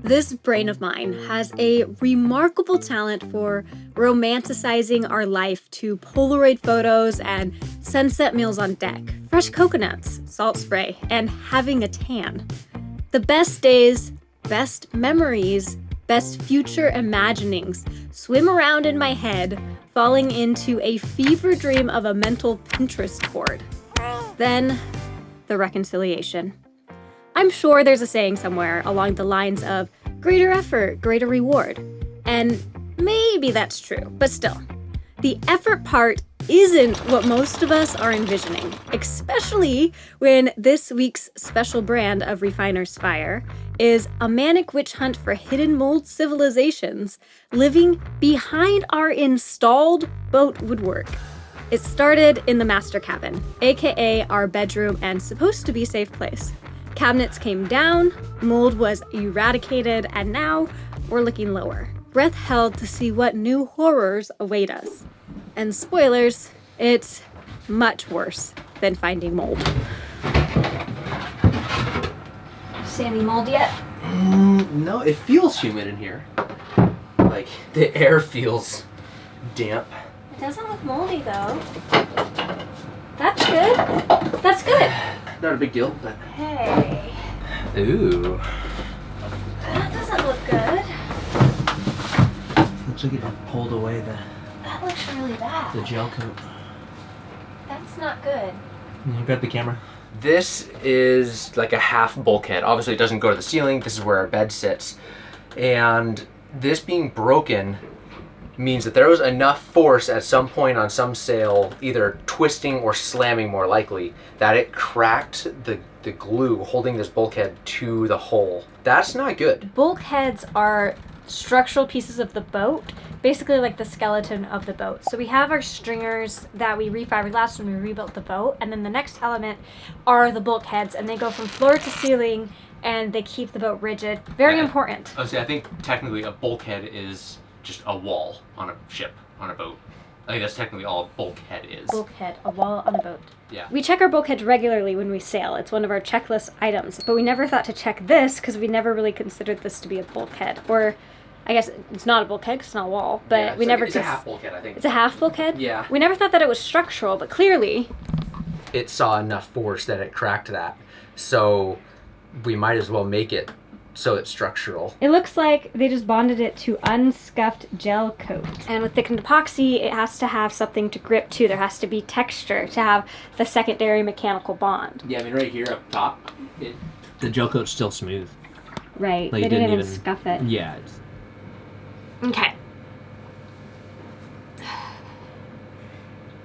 This brain of mine has a remarkable talent for romanticizing our life to Polaroid photos and sunset meals on deck, fresh coconuts, salt spray, and having a tan. The best days, best memories, best future imaginings swim around in my head, falling into a fever dream of a mental Pinterest board. Then, the reconciliation. I'm sure there's a saying somewhere along the lines of greater effort, greater reward. And maybe that's true, but still, the effort part isn't what most of us are envisioning, especially when this week's special brand of Refiner's Fire is a manic witch hunt for hidden mold civilizations living behind our installed boat woodwork. It started in the master cabin, aka our bedroom and supposed to be safe place. Cabinets came down, mold was eradicated, and now we're looking lower. Breath held to see what new horrors await us. And spoilers, it's much worse than finding mold. See any mold yet? No, it feels humid in here. Like, the air feels damp. It doesn't look moldy though. That's good. That's good. Not a big deal, but... Hey. Ooh. That doesn't look good. Looks like it pulled away That looks really bad. the gel coat. That's not good. You got the camera? This is like a half bulkhead. Obviously it doesn't go to the ceiling. This is where our bed sits. And this being broken means that there was enough force at some point on some sail, either twisting or slamming more likely, that it cracked the glue holding this bulkhead to the hull. That's not good. Bulkheads are structural pieces of the boat, basically like the skeleton of the boat. So we have our stringers that we re-fiberglassed when we rebuilt the boat, and then the next element are the bulkheads, and they go from floor to ceiling, and they keep the boat rigid. Very important. I think technically a bulkhead is just a wall on a ship, on a boat. I think that's technically all a bulkhead is. Bulkhead, a wall on a boat. Yeah. We check our bulkheads regularly when we sail. It's one of our checklist items, but we never thought to check this because we never really considered this to be a bulkhead. Or, I guess it's not a bulkhead 'cause it's not a wall, but yeah, we never... It's a half bulkhead, I think. It's a half bulkhead? Yeah. We never thought that it was structural, but clearly... It saw enough force that it cracked that. So we might as well make it so it's structural. It looks like they just bonded it to unscuffed gel coat. And with thickened epoxy, it has to have something to grip to. There has to be texture to have the secondary mechanical bond. Yeah, I mean right here up top, the gel coat's still smooth. Right, Like they didn't even scuff it. Yeah. Okay.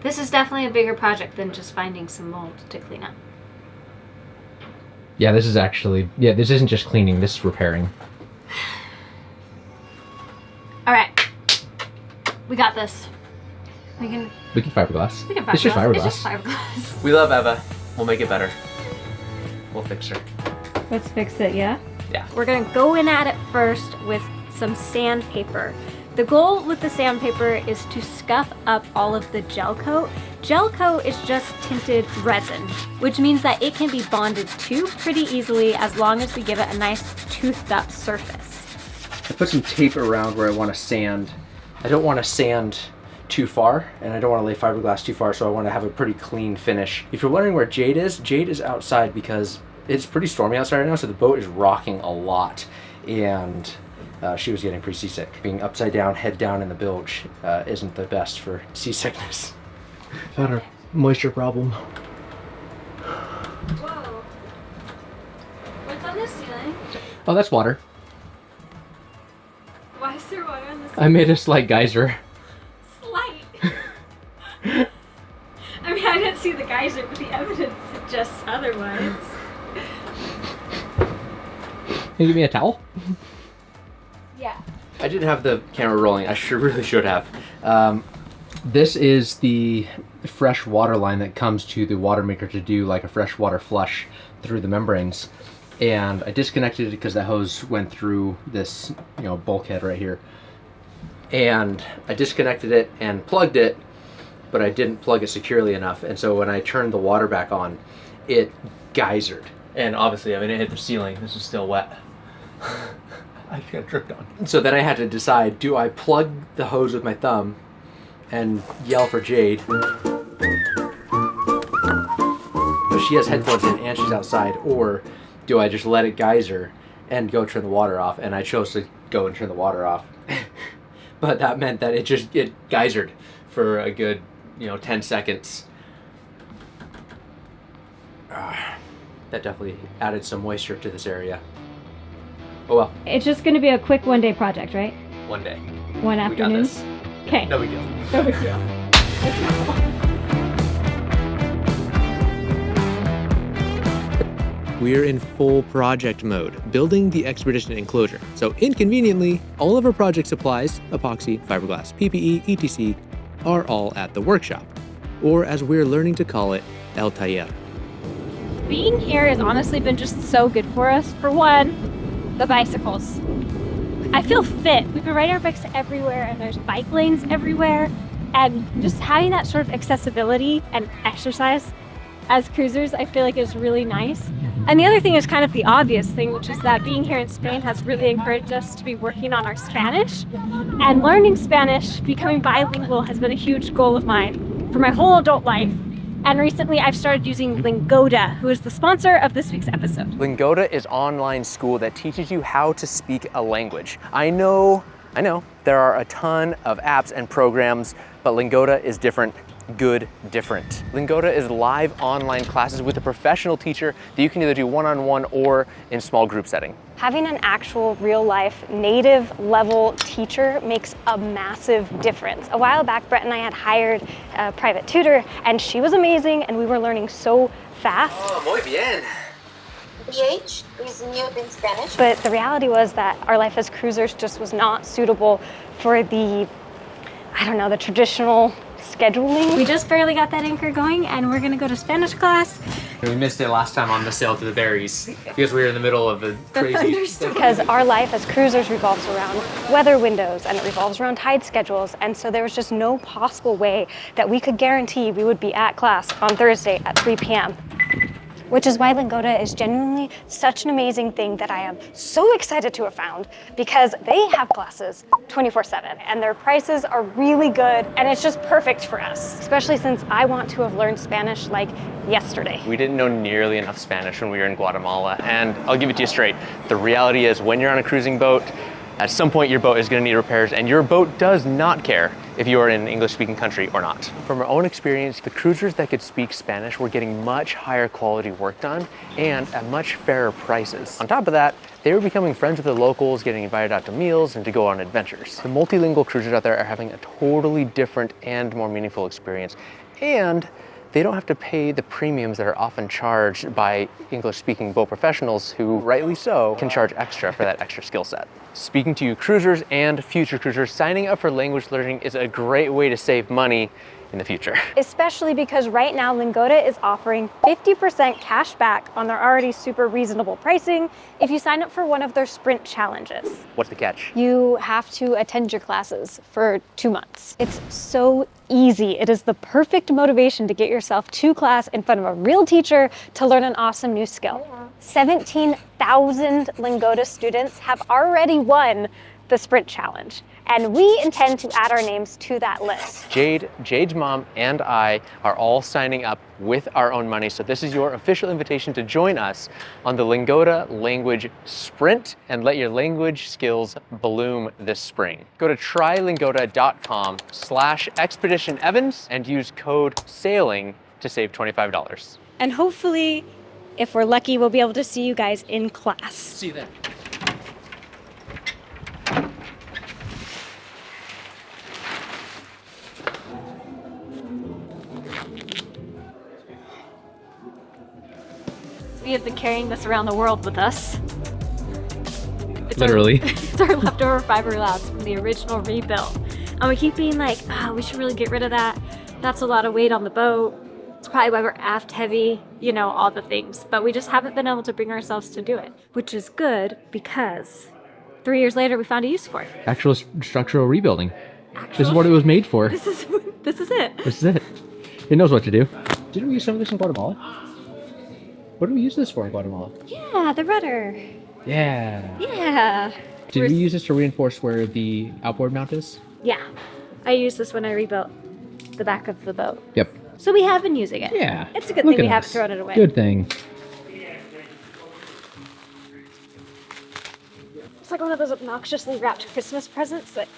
This is definitely a bigger project than just finding some mold to clean up. Yeah, this is actually, this isn't just cleaning, this is repairing. All right. We got this. We can fiberglass. We can fiberglass. It's just fiberglass. It's just fiberglass. We love Eva. We'll make it better. We'll fix her. Let's fix it, yeah? Yeah. We're gonna go in at it first with some sandpaper. The goal with the sandpaper is to scuff up all of the gel coat. Gel coat is just tinted resin, which means that it can be bonded to pretty easily as long as we give it a nice toothed up surface. I put some tape around where I want to sand. I don't want to sand too far, and I don't want to lay fiberglass too far, so I want to have a pretty clean finish. If you're wondering where Jade is outside because it's pretty stormy outside right now, so the boat is rocking a lot, and she was getting pretty seasick. Being upside down, head down in the bilge isn't the best for seasickness. Found a moisture problem. Whoa. What's on the ceiling? Oh, that's water. Why is there water on the ceiling? I made a slight geyser. Slight. I mean, I didn't see the geyser, but the evidence suggests otherwise. Can you give me a towel? Yeah. I didn't have the camera rolling. I really should have. This is the fresh water line that comes to the water maker to do like a fresh water flush through the membranes. And I disconnected it because that hose went through this, bulkhead right here. And I disconnected it and plugged it, but I didn't plug it securely enough. And so when I turned the water back on, it geysered. And obviously, I mean, it hit the ceiling. This is still wet. I got tripped on. So then I had to decide, do I plug the hose with my thumb and yell for Jade? But she has headphones in and she's outside, or do I just let it geyser and go turn the water off? And I chose to go and turn the water off. But that meant that it geysered for a good, 10 seconds. That definitely added some moisture to this area. Oh well. It's just going to be a quick one-day project, right? One day. One afternoon? We got this. Okay. No big deal. No big deal. We're in full project mode, building the expedition enclosure. So inconveniently, all of our project supplies, epoxy, fiberglass, PPE, etc., are all at the workshop, or as we're learning to call it, El Taller. Being here has honestly been just so good for us. For one, the bicycles. I feel fit. We've been riding our bikes everywhere, and there's bike lanes everywhere, and just having that sort of accessibility and exercise as cruisers, I feel like is really nice. And the other thing is kind of the obvious thing, which is that being here in Spain has really encouraged us to be working on our Spanish. And learning Spanish, becoming bilingual, has been a huge goal of mine for my whole adult life. And recently I've started using Lingoda, who is the sponsor of this week's episode. Lingoda is online school that teaches you how to speak a language. I know, there are a ton of apps and programs, but Lingoda is different. Good, different. Lingoda is live online classes with a professional teacher that you can either do one-on-one or in small group setting. Having an actual real-life native level teacher makes a massive difference. A while back, Brett and I had hired a private tutor, and she was amazing, and we were learning so fast. Oh, muy bien. PH is mute in Spanish. But the reality was that our life as cruisers just was not suitable for the traditional scheduling. We just barely got that anchor going, and we're gonna go to Spanish class. We missed it last time on the sail to the berries because we were in the middle of a crazy... Because our life as cruisers revolves around weather windows, and it revolves around tide schedules, and so there was just no possible way that we could guarantee we would be at class on Thursday at 3 p.m. Which is why Lingoda is genuinely such an amazing thing that I am so excited to have found, because they have classes 24/7 and their prices are really good, and it's just perfect for us, especially since I want to have learned Spanish like yesterday. We didn't know nearly enough Spanish when we were in Guatemala, and I'll give it to you straight. The reality is when you're on a cruising boat, at some point your boat is going to need repairs, and your boat does not care if you are in an English-speaking country or not. From our own experience, the cruisers that could speak Spanish were getting much higher quality work done and at much fairer prices. On top of that, they were becoming friends with the locals, getting invited out to meals and to go on adventures. The multilingual cruisers out there are having a totally different and more meaningful experience, and they don't have to pay the premiums that are often charged by English-speaking boat professionals who, rightly so, can charge extra for that extra skill set. Speaking to you cruisers and future cruisers, signing up for language learning is a great way to save money in the future. Especially because right now Lingoda is offering 50% cash back on their already super reasonable pricing if you sign up for one of their sprint challenges. What's the catch? You have to attend your classes for 2 months. It's so easy. It is the perfect motivation to get yourself to class in front of a real teacher to learn an awesome new skill. 17,000 Lingoda students have already won the sprint challenge, and we intend to add our names to that list. Jade's mom, and I are all signing up with our own money, so this is your official invitation to join us on the Lingoda Language Sprint and let your language skills bloom this spring. Go to trylingoda.com/expeditionevans and use code SAILING to save $25. And hopefully, if we're lucky, we'll be able to see you guys in class. See you then. We have been carrying this around the world with us. Literally. It's our leftover fiberglass from the original rebuild. And we keep being like, we should really get rid of that. That's a lot of weight on the boat. It's probably why we're aft heavy, all the things. But we just haven't been able to bring ourselves to do it, which is good because 3 years later we found a use for it. Actual structural rebuilding. This is what it was made for. This is it. This is it. It knows what to do. Didn't we use some of this in Guatemala? What do we use this for in Guatemala? Yeah, the rudder. Yeah. Yeah. Did we use this to reinforce where the outboard mount is? Yeah. I used this when I rebuilt the back of the boat. Yep. So we have been using it. Yeah. It's a good thing we haven't thrown it away. Good thing. It's like one of those obnoxiously wrapped Christmas presents that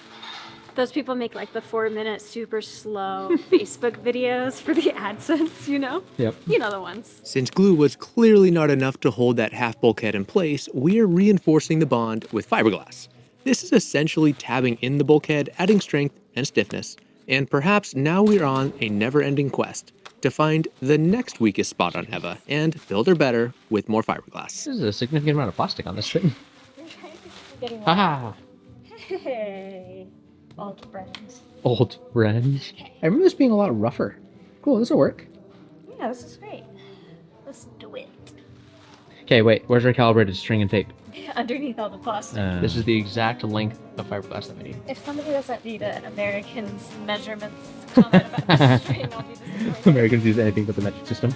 those people make like the 4-minute super slow Facebook videos for the AdSense, you know? Yep. You know the ones. Since glue was clearly not enough to hold that half bulkhead in place, we are reinforcing the bond with fiberglass. This is essentially tabbing in the bulkhead, adding strength and stiffness. And perhaps now we're on a never-ending quest to find the next weakest spot on Eva and build her better with more fiberglass. This is a significant amount of plastic on this thing. Haha. Hey, old friends. Old friends. I remember this being a lot rougher. Cool, this will work. Yeah, this is great. Let's do it. Okay, wait. Where's our calibrated string and tape? Underneath all the plastic. This is the exact length of fiberglass that we need. If somebody doesn't need an American's measurements comment about the string, I'll be disappointed. Americans use anything but the metric system.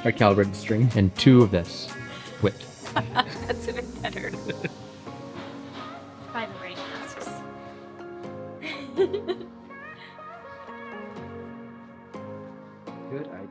Our calibrated string. And 2 of this. Whipped. That's even better. By the rain masks. Good idea.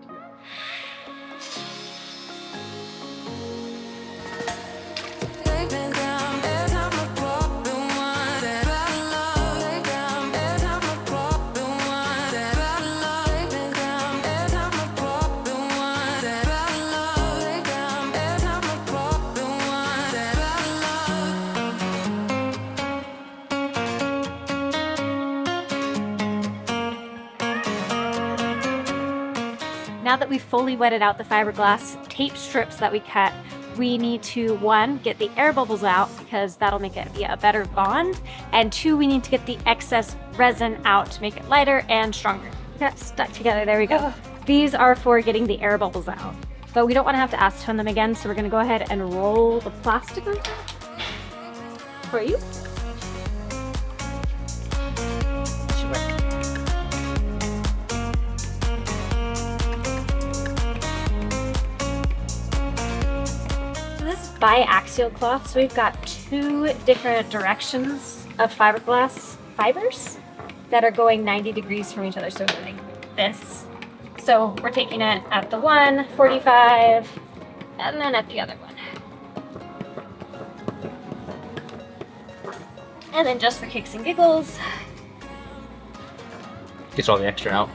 Now that we've fully wetted out the fiberglass tape strips that we cut, we need to, 1, get the air bubbles out because that'll make it be a better bond, and 2, we need to get the excess resin out to make it lighter and stronger. Got stuck together, there we go. These are for getting the air bubbles out. But we don't want to have to acetone them again, so we're gonna go ahead and roll the plastic on top for you. Should work. Biaxial cloth, so we've got 2 different directions of fiberglass fibers that are going 90 degrees from each other, so like this. So we're taking it at the 1, 45, and then at the other one. And then just for kicks and giggles. Gets all the extra out.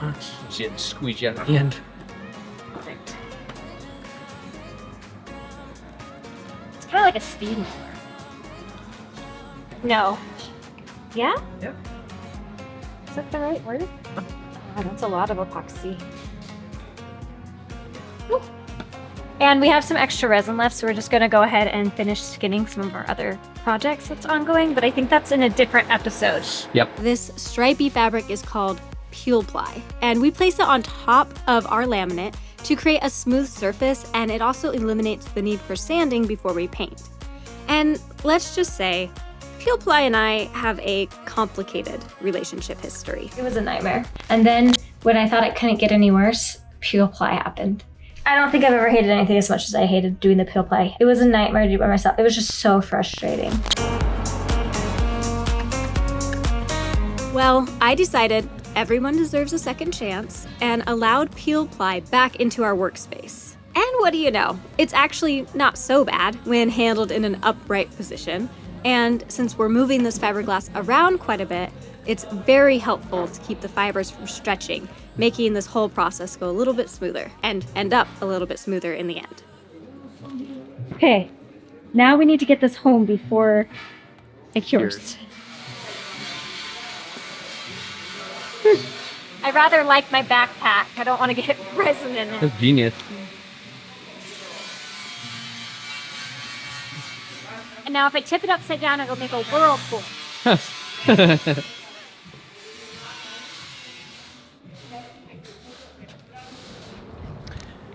See it squeeze you out at the end. Perfect. Kind of like a speed mower. No. Yeah? Yep. Is that the right word? Oh, that's a lot of epoxy. Ooh. And we have some extra resin left, so we're just gonna go ahead and finish skinning some of our other projects that's ongoing, but I think that's in a different episode. Yep. This stripy fabric is called peel ply, and we place it on top of our laminate to create a smooth surface, and it also eliminates the need for sanding before we paint. And let's just say, peel ply and I have a complicated relationship history. It was a nightmare. And then when I thought it couldn't get any worse, peel ply happened. I don't think I've ever hated anything as much as I hated doing the peel ply. It was a nightmare to do by myself. It was just so frustrating. Well, I decided everyone deserves a second chance and allowed peel ply back into our workspace. And what do you know? It's actually not so bad when handled in an upright position. And since we're moving this fiberglass around quite a bit, it's very helpful to keep the fibers from stretching, making this whole process go a little bit smoother and end up a little bit smoother in the end. Okay, now we need to get this home before it cures. I rather like my backpack. I don't want to get resin in it. That's genius. And now if I tip it upside down, it'll make a whirlpool.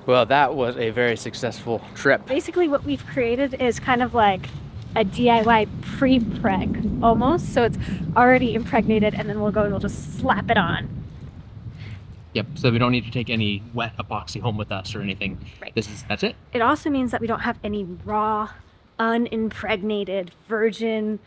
Well, that was a very successful trip. Basically what we've created is kind of like a DIY pre-preg almost. So it's already impregnated, and then we'll go and we'll just slap it on. Yep, so we don't need to take any wet epoxy home with us or anything. Right. That's it? It also means that we don't have any raw, unimpregnated, virgin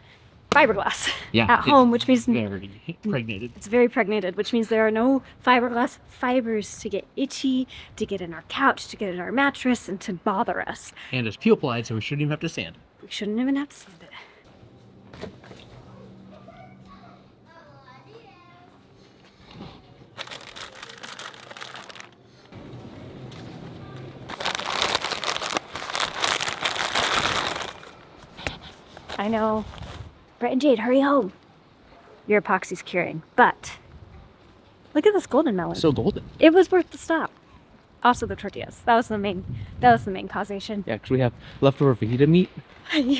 fiberglass Yeah, at home, which means very impregnated. it's very pregnated, which means there are no fiberglass fibers to get itchy, to get in our couch, to get in our mattress, and to bother us. And it's peel plied, so we shouldn't even have to sand. We shouldn't even have to sand it. I know. Brett and Jade, hurry home. Your epoxy's curing, but look at this golden melon. So golden. It was worth the stop. Also the tortillas. That was the main causation. Yeah, because we have leftover fajita meat,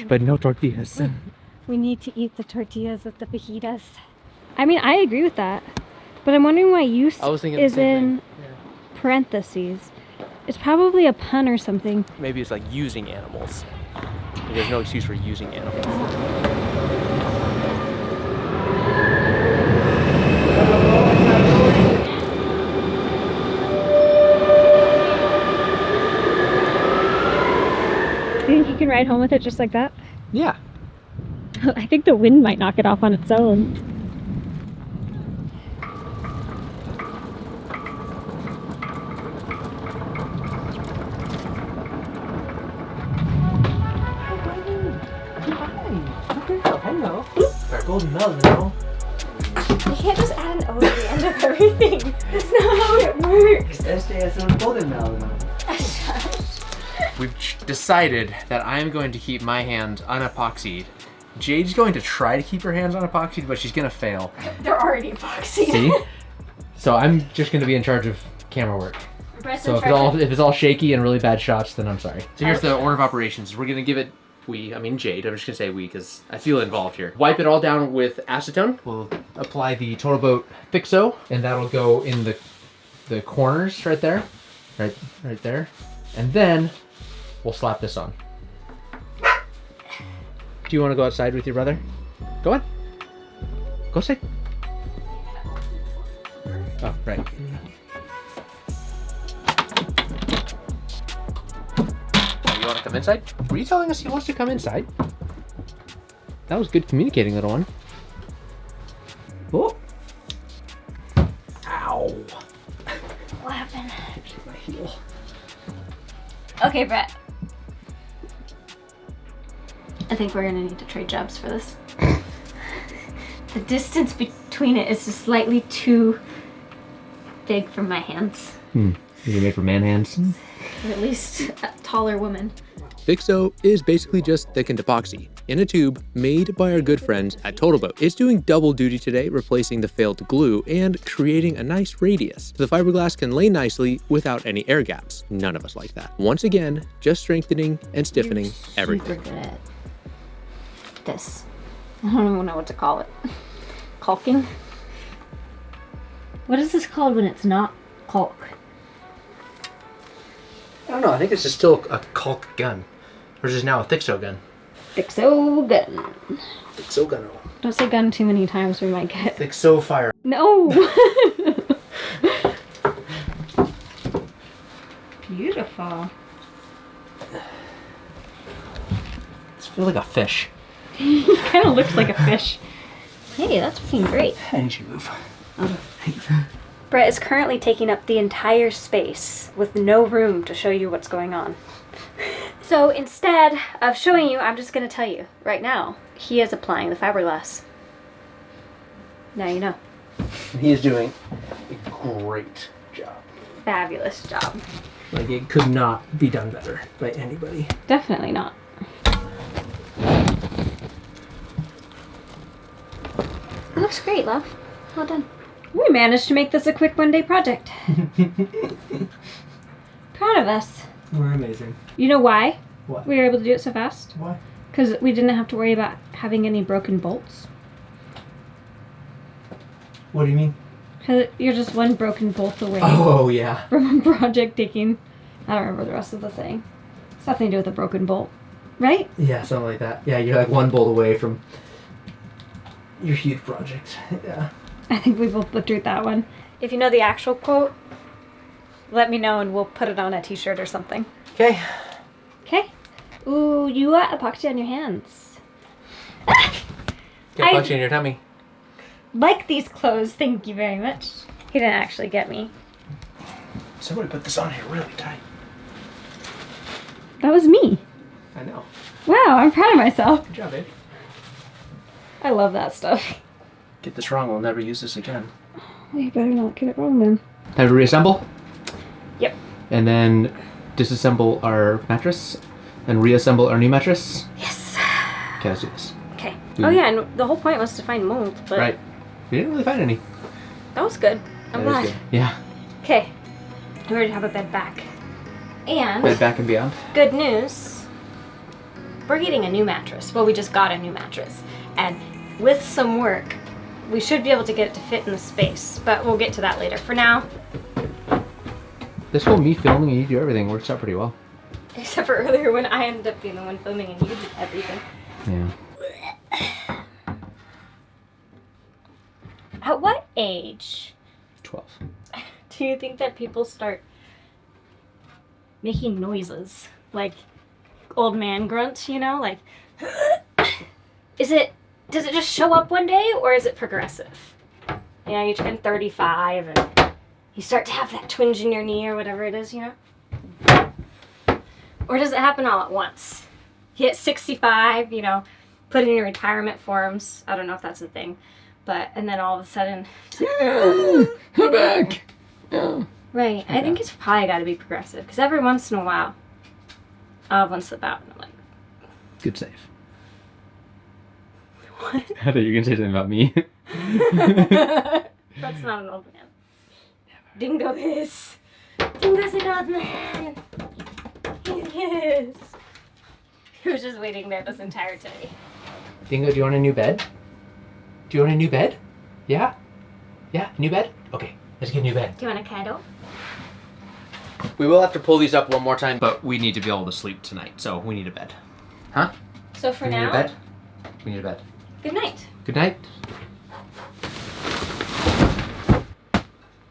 but no tortillas. We need to eat the tortillas with the fajitas. I mean, I agree with that, but I'm wondering why use is in parentheses. It's probably a pun or something. Maybe it's like using animals. There's no excuse for using animals. You think you can ride home with it just like that? Yeah. I think the wind might knock it off on its own. Hello. Our golden melon now. You can't just add an O at the end of everything. That's not how it works. SJS golden melon. We've decided that I'm going to keep my hand unepoxied. Jade's going to try to keep her hands unepoxied, but she's gonna fail. They're already epoxy. See? So I'm just gonna be in charge of camera work. So if it's all shaky and really bad shots, then I'm sorry. So here's the order of operations. We're gonna give it Jade, I'm just gonna say we because I feel involved here. Wipe it all down with acetone. We'll apply the Total Boat Thixo, and that'll go in the corners right there. Right there. And then we'll slap this on. Do you want to go outside with your brother? Go on. Go outside. Oh, right. You want to come inside? Were you telling us he wants to come inside? That was good communicating, little one. Oh. Ow. What happened? My heel. Okay, Brett. I think we're gonna need to trade jobs for this. The distance between it is just slightly too big for my hands. These are made for man hands. Or at least a taller woman. Thixo is basically just thickened epoxy in a tube made by our good friends at Total Boat. It's doing double duty today, replacing the failed glue and creating a nice radius. So the fiberglass can lay nicely without any air gaps. None of us like that. Once again, just strengthening and stiffening everything. Super good at this. I don't even know what to call it. Caulking? What is this called when it's not caulk? I don't know. I think this is still a caulk gun. Or is this now a Thixo gun? Thixo gun. Thixo gun. Don't say gun too many times, we might get... Thixo fire. No! Beautiful. This feels like a fish. Kind of looks like a fish. Hey, that's looking great. I need you to move. Brett is currently taking up the entire space with no room to show you what's going on. So instead of showing you, I'm just going to tell you right now, he is applying the fiberglass. Now you know. He is doing a great job. Fabulous job. Like, it could not be done better by anybody. Definitely not. It looks great, love. Well done. We managed to make this a quick one-day project. Proud of us. We're amazing. You know why What? we were able to do it so fast? Why? Because we didn't have to worry about having any broken bolts. What do you mean? Because you're just one broken bolt away Oh, yeah. from a project taking... I don't remember the rest of the thing. It's nothing to do with a broken bolt. Right? Yeah, something like that. Yeah, you're like one bolt away from your huge project. Yeah. I think we both butchered that one. If you know the actual quote, let me know and we'll put it on a t-shirt or something. Okay. Okay? Ooh, you got epoxy on your hands. Get punchy in your tummy. Like these clothes, thank you very much. He didn't actually get me. Somebody put this on here really tight. That was me. I know. Wow, I'm proud of myself. Good job, babe. I love that stuff. Get this wrong, we'll never use this again. Well, you better not get it wrong then. Time to reassemble? Yep. And then disassemble our mattress and reassemble our new mattress? Yes. Okay, let's do this. Okay. Oh yeah, and the whole point was to find mold, but Right. We didn't really find any. that was good. I'm That is glad. good. Yeah. Okay. We're ready to have a bed back. And Bed back and beyond. good news, we're getting a new mattress. Well, we just got a new mattress. And with some work, we should be able to get it to fit in the space, but we'll get to that later. For now, This whole me filming and you do everything works out pretty well. except for earlier when I ended up being the one filming and you did everything. Yeah. At what age 12. do you think that people start making noises? Like old man grunts, you know? Like, does it just show up one day or is it progressive? You know, you turn 35 and you start to have that twinge in your knee or whatever it is, you know? Or does it happen all at once? You hit 65, you know, put in your retirement forms. I don't know if that's a thing. But, and then all of a sudden, I'm back. Yeah. right, I think it's probably got to be progressive. Because every once in a while, I'll have one slip out and I'm like, Good save. what? I thought you were going to say something about me. That's not an old man. Dingo is. Dingo's an old man. He is. He was just waiting there this entire time. Dingo, do you want a new bed? Do you want a new bed? Yeah? Yeah? New bed? Okay, let's get a new bed. Do you want a cuddle? We will have to pull these up one more time, but we need to be able to sleep tonight, so we need a bed. Huh? So for We need now, a bed? We need a bed. good night. Good night.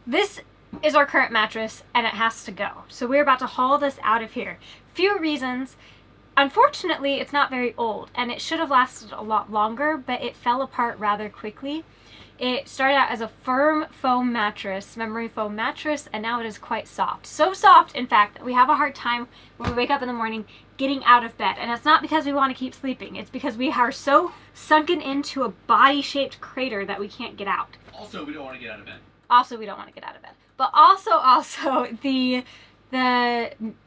This is our current mattress and it has to go. So we're about to haul this out of here. Few reasons. Unfortunately, it's not very old and it should have lasted a lot longer, but it fell apart rather quickly. It started out as a firm foam mattress, memory foam mattress, and now it is quite soft. So soft, in fact, that we have a hard time when we wake up in the morning getting out of bed. And it's not because we want to keep sleeping. It's because we are so sunken into a body-shaped crater that we can't get out. Also, we don't want to get out of bed. Also, we don't want to get out of bed. But also, the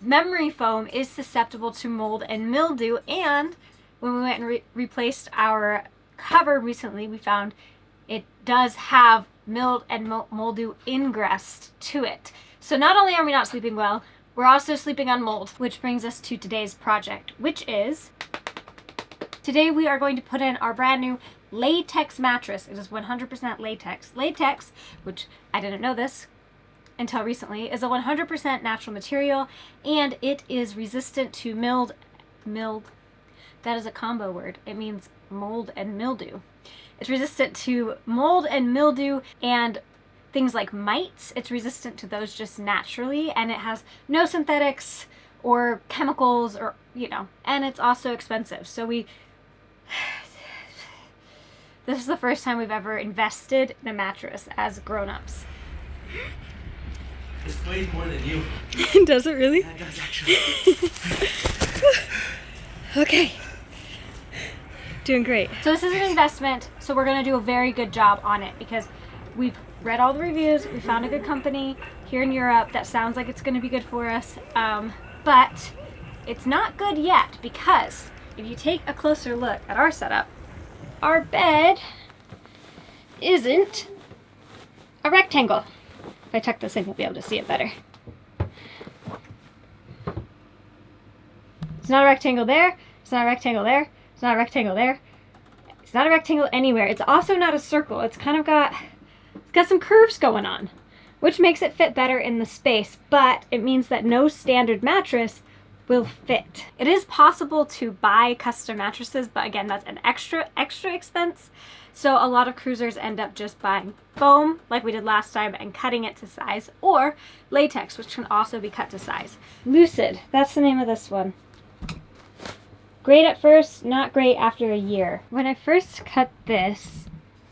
memory foam is susceptible to mold and mildew. And when we went and replaced our cover recently, we found it does have mild and mildew ingress to it. So not only are we not sleeping well, we're also sleeping on mold, which brings us to today's project, which is today we are going to put in our brand new latex mattress. It is 100% latex. Latex, which I didn't know this until recently, is a 100% natural material and it is resistant to mild. That is a combo word. It means mold and mildew. It's resistant to mold and mildew and things like mites. It's resistant to those just naturally, and it has no synthetics or chemicals or, you know, and it's also expensive. So this is the first time we've ever invested in a mattress as grown-ups. This weighs more than you. Does it really? Yeah, it does actually. Okay. Doing great. So this is an investment, so we're going to do a very good job on it because we've read all the reviews, we found a good company here in Europe that sounds like it's going to be good for us, but it's not good yet because if you take a closer look at our setup, our bed isn't a rectangle. If I tuck this in, you'll be able to see it better. It's not a rectangle there, it's not a rectangle there, it's not a rectangle there. It's not a rectangle anywhere. It's also not a circle. It's kind of got some curves going on, which makes it fit better in the space, but it means that no standard mattress will fit. It is possible to buy custom mattresses, but again, that's an extra expense. So a lot of cruisers end up just buying foam, like we did last time, and cutting it to size, or latex, which can also be cut to size. Lucid, that's the name of this one. Great at first, not great after a year. When I first cut this,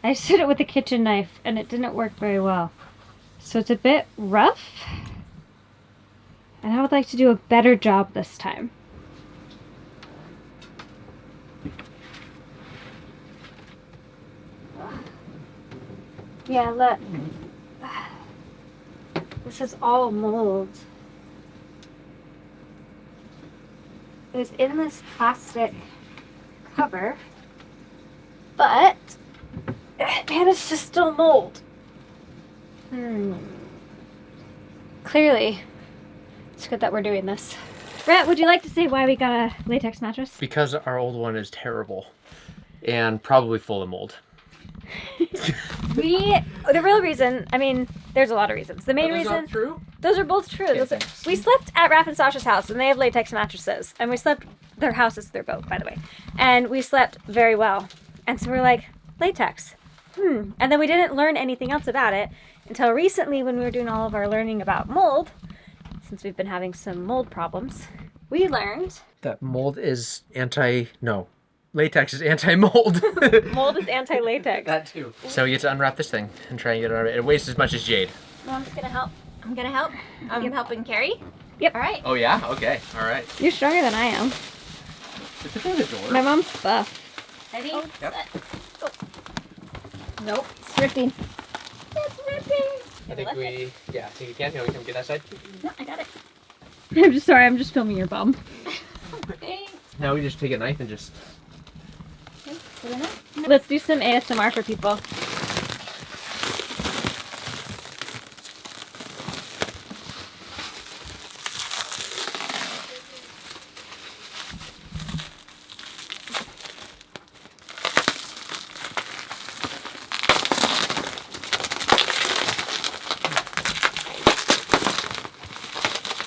I just did it with a kitchen knife and it didn't work very well. So it's a bit rough. And I would like to do a better job this time. Yeah, look. This is all mold. It's in this plastic cover, but man, it's just still mold. Clearly, it's good that we're doing this. Brett, would you like to say why we got a latex mattress? Because our old one is terrible and probably full of mold. The real reason, I mean, there's a lot of reasons. The main reason, True? those are both true. Okay, We slept at Raph and Sasha's house, and they have latex mattresses. And we slept, their house is their boat, by the way. And we slept very well. And so we're like, latex. And then we didn't learn anything else about it until recently when we were doing all of our learning about mold, since we've been having some mold problems. We learned That mold is latex is anti-mold. mold is anti-latex. That too. So you get to unwrap this thing and try and get it out of it. It weighs as much as Jade. Mom's gonna help. I'm gonna help. I'm helping carry. Yep. All right. Oh yeah? Okay. All right. You're stronger than I am. It's okay the door. My mom's buff. Ready? Yep. Set. Go. Nope. It's ripping. It's ripping. I think we, yeah, I think you can. You know, we can get that side. No, I got it. I'm just sorry, I'm just filming your bum. Thanks. Now we just take a knife and just. Okay, put it in. Let's do some ASMR for people.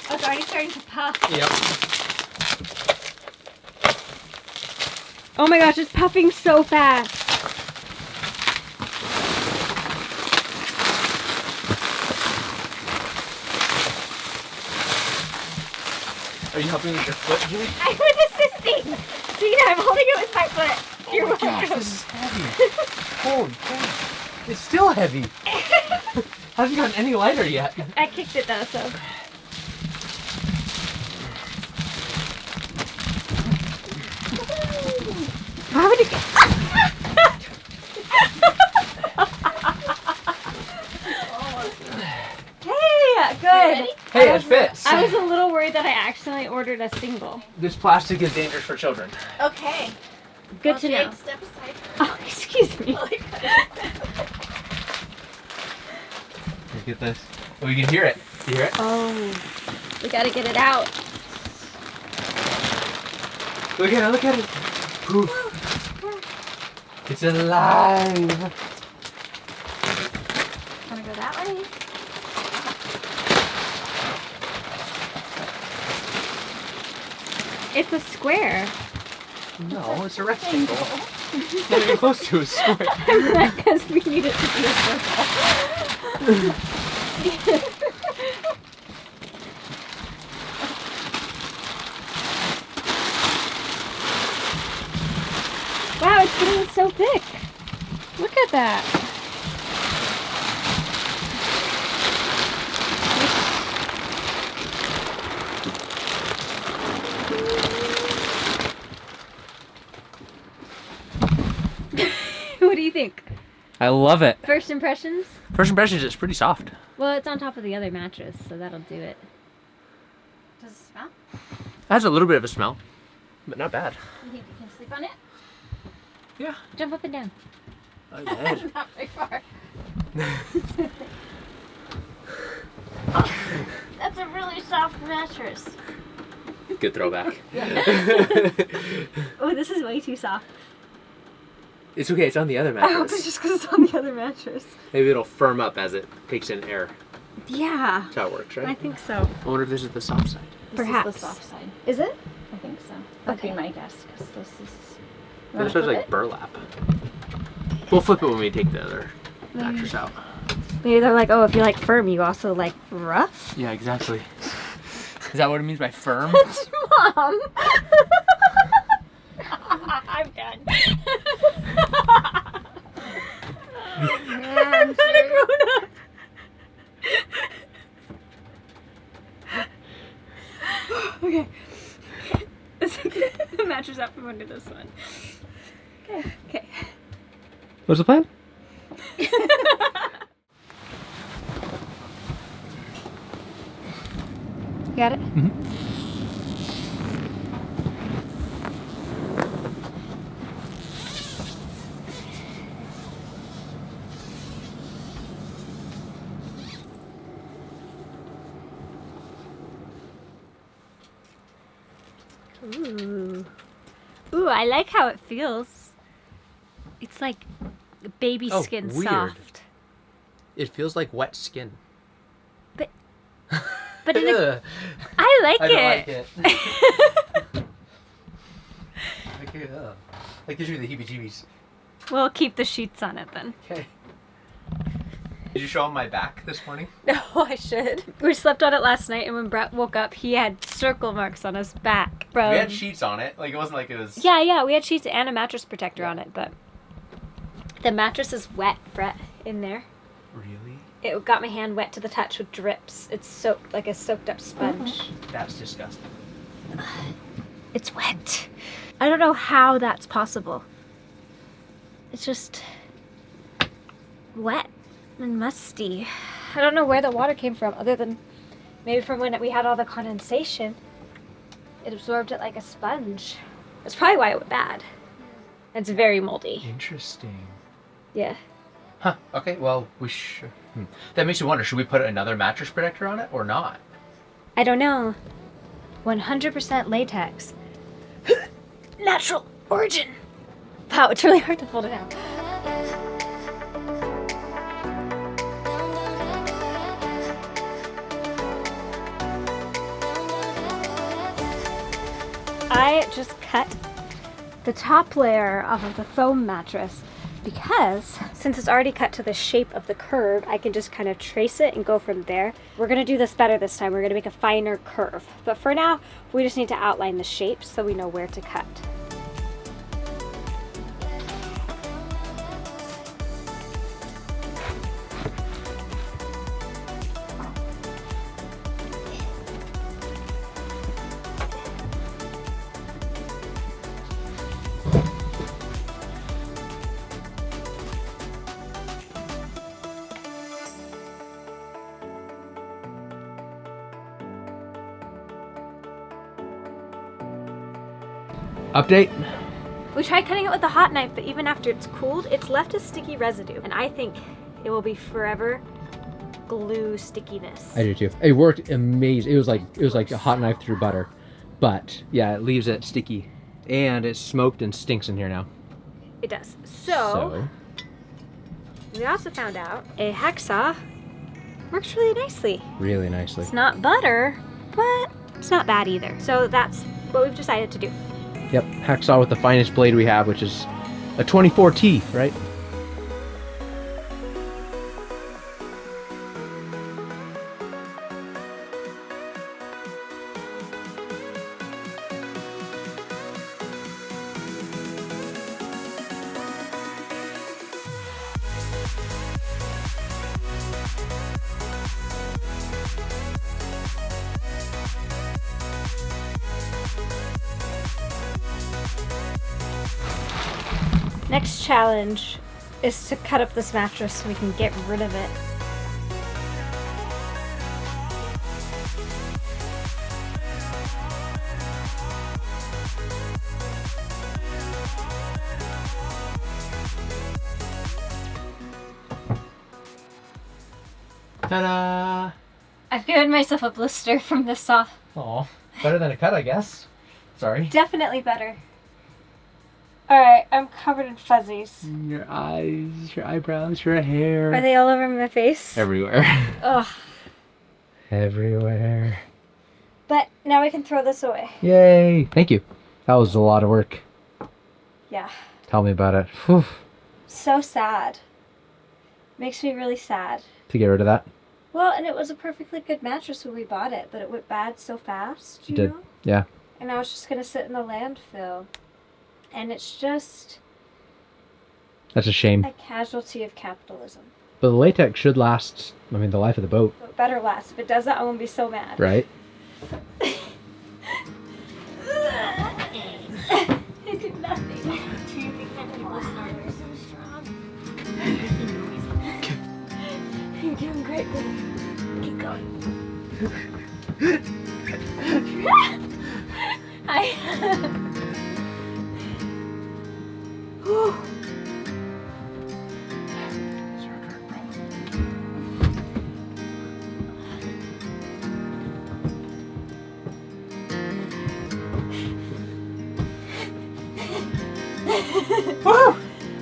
Oh, it's already starting to puff. Yep. Oh my gosh, it's puffing so fast. Are you helping with your foot, Jade? I'm assisting. See, I'm holding it with my foot. You're welcome. Gosh, this is heavy. Holy cow. It's still heavy. Hasn't gotten any lighter yet. I kicked it though, so. Why would it get... Hey, good. Hey, it fits. I was a little worried that I accidentally ordered a single. This plastic is dangerous for children. Okay. Good Well, to know. Jade, step aside. Oh, excuse me. Look at this. Oh, you can hear it. You hear it? Oh, we gotta get it out. Look at it, look at it. Poof. It's alive. Wanna go that way? It's a square. No, it's a rectangle. It's not even close to a square. Because we need it to be a circle. Wow, it's getting so thick. Look at that. What do you think? I love it. First impressions? First impressions, it's pretty soft. Well, it's on top of the other mattress, so that'll do it. Does it smell? It has a little bit of a smell, but not bad. You think you can sleep on it? Yeah. Jump up and down. I did. Not very far. That's a really soft mattress. Good throwback. Oh, this is way too soft. It's okay, it's on the other I hope mattress. it's just because it's on the other mattress. Maybe it'll firm up as it takes in air. Yeah, That's how it works, right? I think so. I wonder if this is the soft side. Perhaps. This is the soft side. Is it? I think so. That'd Okay. be my guess, because this is... You This wanna was like flip it? burlap. We'll flip it when we take the other mattress out. Maybe they're like, oh, if you like firm, you also like rough? Yeah, exactly. Is that what it means by firm? Mom! under this one. Okay. Okay. What's the plan? Got it? Mm-hmm. Ooh. Ooh, I like how it feels. It's like baby skin soft. It feels like wet skin. But in a, I like I it. don't like it. That gives me the heebie-jeebies. We'll keep the sheets on it then. Okay. Did you show him my back this morning? No, I should. We slept on it last night, and when Brett woke up, he had circle marks on his back. We had sheets on it. Like, it wasn't like it was... Yeah, we had sheets and a mattress protector on it, but the mattress is wet, Brett, in there. Really? It got my hand wet to the touch with drips. It's soaked, like a soaked up sponge. That's disgusting. It's wet. I don't know how that's possible. It's just wet and musty. I don't know where the water came from, other than maybe from when we had all the condensation. It absorbed it like a sponge. That's probably why it went bad. It's very moldy. Interesting. Yeah. Huh. Okay, well, we should... That makes me wonder, should we put another mattress protector on it or not? I don't know. 100% latex. Natural origin. Wow, it's really hard to fold it out. I just cut the top layer off of the foam mattress because since it's already cut to the shape of the curve, I can just kind of trace it and go from there. We're gonna do this better this time. We're gonna make a finer curve. But for now, we just need to outline the shape so we know where to cut. Update? We tried cutting it with a hot knife, but even after it's cooled, it's left a sticky residue. And I think it will be forever glue stickiness. I do too. It worked amazing. It was like a hot knife through butter. But yeah, it leaves it sticky. And it's smoked and stinks in here now. It does. So we also found out a hacksaw works really nicely. Really nicely. It's not butter, but it's not bad either. So that's what we've decided to do. Yep, hacksaw with the finest blade we have, which is a 24T, right? Next challenge is to cut up this mattress so we can get rid of it. Ta-da! I've given myself a blister from this saw. Aw, better than a cut, I guess. Sorry. Definitely better. Alright, I'm covered in fuzzies. Your eyes, your eyebrows, your hair. Are they all over my face? Everywhere. Ugh. Everywhere. But now we can throw this away. Yay! Thank you. That was a lot of work. Yeah. Tell me about it. Whew. So sad. Makes me really sad. To get rid of that. Well, and it was a perfectly good mattress when we bought it, but it went bad so fast, you It did. know? Yeah. And now it's just gonna sit in the landfill. And it's just That's a shame. a casualty of capitalism. But the latex should last, I mean, the life of the boat. But better last. If it does that, I won't be so mad. Right? I didn't You're so strong. You're doing great, baby. Keep going. Hi. Whew.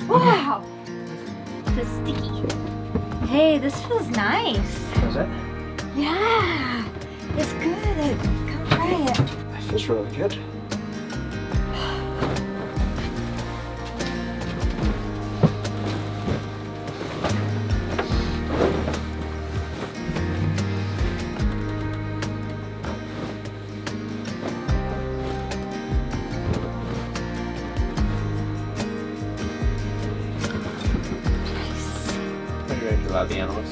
Wow. That's sticky. Hey, this feels nice. Does it? Yeah. It's good. Come try it. That feels really good. Are you ready to allow the animals?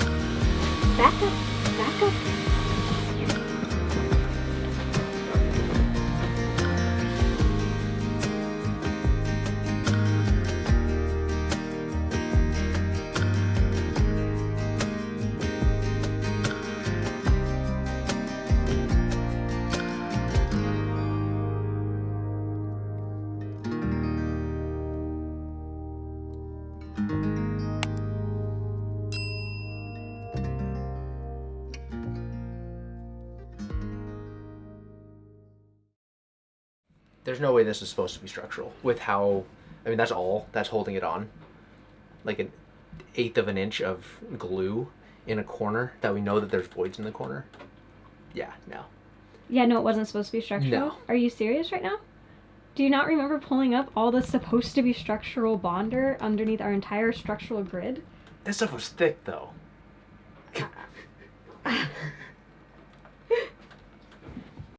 Back up. Back up. There's no way this is supposed to be structural with how, I mean, that's all that's holding it on. Like an 1/8 of an inch of glue in a corner that we know that there's voids in the corner. Yeah, no. Yeah, no, it wasn't supposed to be structural. No. Are you serious right now? Do you not remember pulling up all the supposed to be structural bonder underneath our entire structural grid? This stuff was thick though.